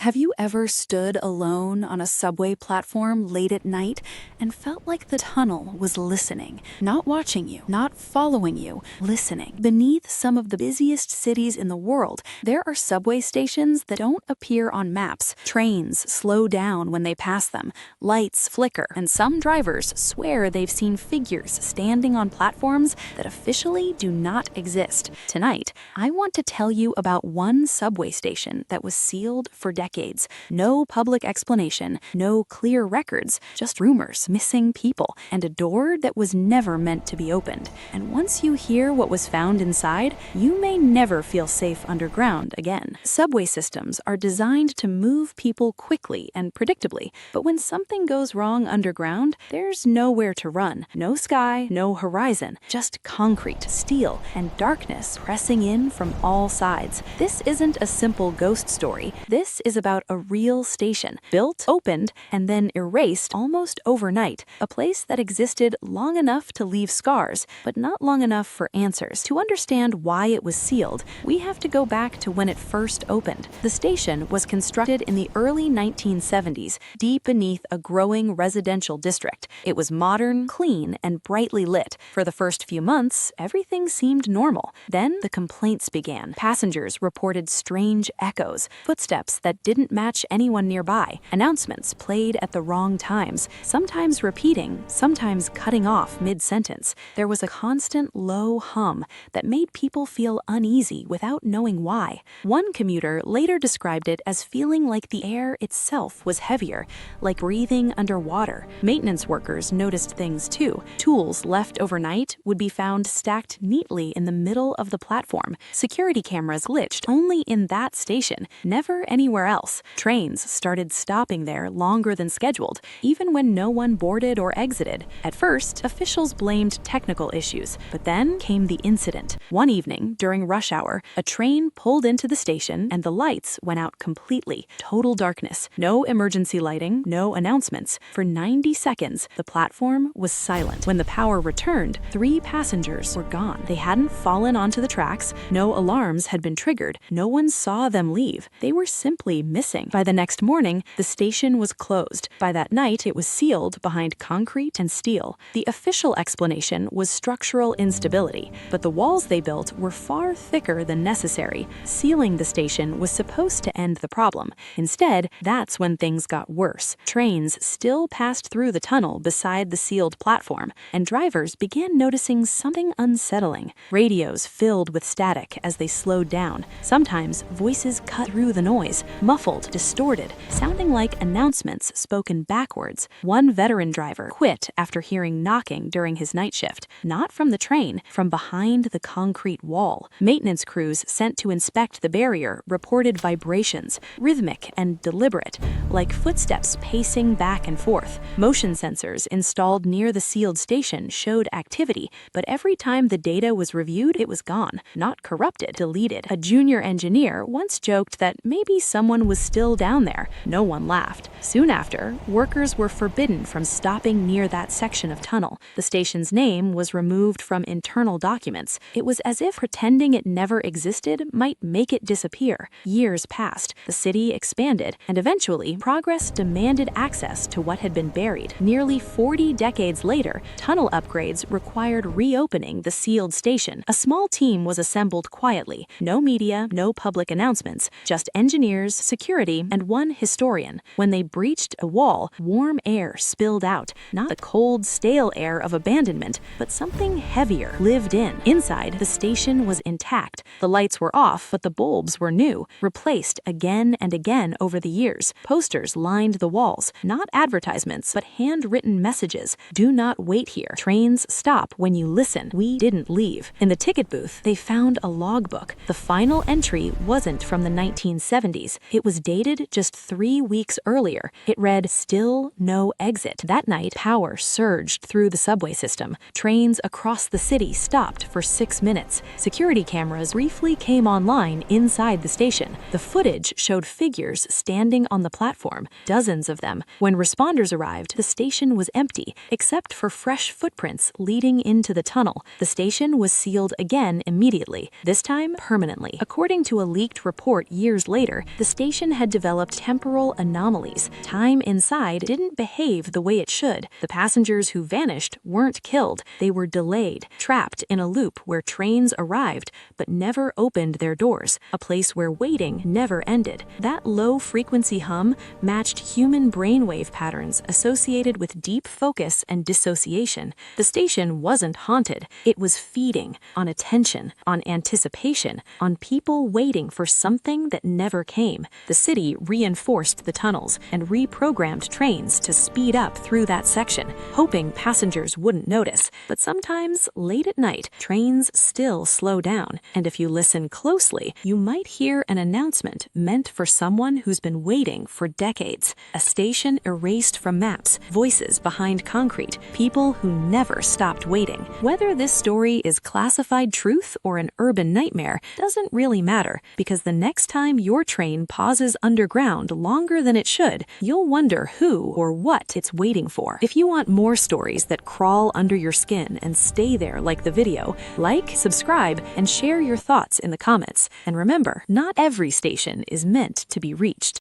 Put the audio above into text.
Have you ever stood alone on a subway platform late at night and felt like the tunnel was listening? Not watching you, not following you, listening. Beneath some of the busiest cities in the world, there are subway stations that don't appear on maps. Trains slow down when they pass them, lights flicker, and some drivers swear they've seen figures standing on platforms that officially do not exist. Tonight, I want to tell you about one subway station that was sealed for decades. No public explanation, no clear records, just rumors, missing people, and a door that was never meant to be opened. And once you hear what was found inside, you may never feel safe underground again. Subway systems are designed to move people quickly and predictably, but when something goes wrong underground, there's nowhere to run. No sky, no horizon, just concrete, steel, and darkness pressing in from all sides. This isn't a simple ghost story. This is about a real station, built, opened, and then erased almost overnight. A place that existed long enough to leave scars, but not long enough for answers. To understand why it was sealed, we have to go back to when it first opened. The station was constructed in the early 1970s, deep beneath a growing residential district. It was modern, clean, and brightly lit. For the first few months, everything seemed normal. Then the complaints began. Passengers reported strange echoes, footsteps that didn't match anyone nearby, announcements played at the wrong times, sometimes repeating, sometimes cutting off mid-sentence. There was a constant low hum that made people feel uneasy without knowing why. One commuter later described it as feeling like the air itself was heavier, like breathing underwater. Maintenance workers noticed things too. Tools left overnight would be found stacked neatly in the middle of the platform. Security cameras glitched only in that station, never anywhere else. Trains started stopping there longer than scheduled, even when no one boarded or exited. At first, officials blamed technical issues, but then came the incident. One evening, during rush hour, a train pulled into the station and the lights went out completely. Total darkness. No emergency lighting, no announcements. For 90 seconds, the platform was silent. When the power returned, 3 passengers were gone. They hadn't fallen onto the tracks, no alarms had been triggered, no one saw them leave. They were simply missing. By the next morning, the station was closed. By that night, it was sealed behind concrete and steel. The official explanation was structural instability, but the walls they built were far thicker than necessary. Sealing the station was supposed to end the problem. Instead, that's when things got worse. Trains still passed through the tunnel beside the sealed platform, and drivers began noticing something unsettling. Radios filled with static as they slowed down. Sometimes voices cut through the noise, muffled, distorted, sounding like announcements spoken backwards. One veteran driver quit after hearing knocking during his night shift, not from the train, from behind the concrete wall. Maintenance crews sent to inspect the barrier reported vibrations, rhythmic and deliberate, like footsteps pacing back and forth. Motion sensors installed near the sealed station showed activity, but every time the data was reviewed, it was gone, not corrupted, deleted. A junior engineer once joked that maybe someone was still down there. No one laughed. Soon after, workers were forbidden from stopping near that section of tunnel. The station's name was removed from internal documents. It was as if pretending it never existed might make it disappear. Years passed, the city expanded, and eventually, progress demanded access to what had been buried. Nearly 40 decades later, tunnel upgrades required reopening the sealed station. A small team was assembled quietly. No media, no public announcements, just engineers, security, and one historian. When they breached a wall, warm air spilled out, not the cold, stale air of abandonment, but something heavier lived in. Inside, the station was intact. The lights were off, but the bulbs were new, replaced again and again over the years. Posters lined the walls, not advertisements, but handwritten messages. Do not wait here. Trains stop when you listen. We didn't leave. In the ticket booth, they found a logbook. The final entry wasn't from the 1970s. It was dated just 3 weeks earlier. It read, "Still no exit." That night, power surged through the subway system. Trains across the city stopped for 6 minutes. Security cameras briefly came online inside the station. The footage showed figures standing on the platform, dozens of them. When responders arrived, the station was empty, except for fresh footprints leading into the tunnel. The station was sealed again immediately, this time permanently. According to a leaked report years later, the station had developed temporal anomalies. Time inside didn't behave the way it should. The passengers who vanished weren't killed. They were delayed, trapped in a loop where trains arrived but never opened their doors, a place where waiting never ended. That low-frequency hum matched human brainwave patterns associated with deep focus and dissociation. The station wasn't haunted. It was feeding on attention, on anticipation, on people waiting for something that never came. The city reinforced the tunnels and reprogrammed trains to speed up through that section, hoping passengers wouldn't notice. But sometimes, late at night, trains still slow down. And if you listen closely, you might hear an announcement meant for someone who's been waiting for decades. A station erased from maps, voices behind concrete, people who never stopped waiting. Whether this story is classified truth or an urban nightmare doesn't really matter, because the next time your train pauses underground longer than it should, you'll wonder who or what it's waiting for. If you want more stories that crawl under your skin and stay there like the video, like, subscribe, and share your thoughts in the comments. And remember, not every station is meant to be reached.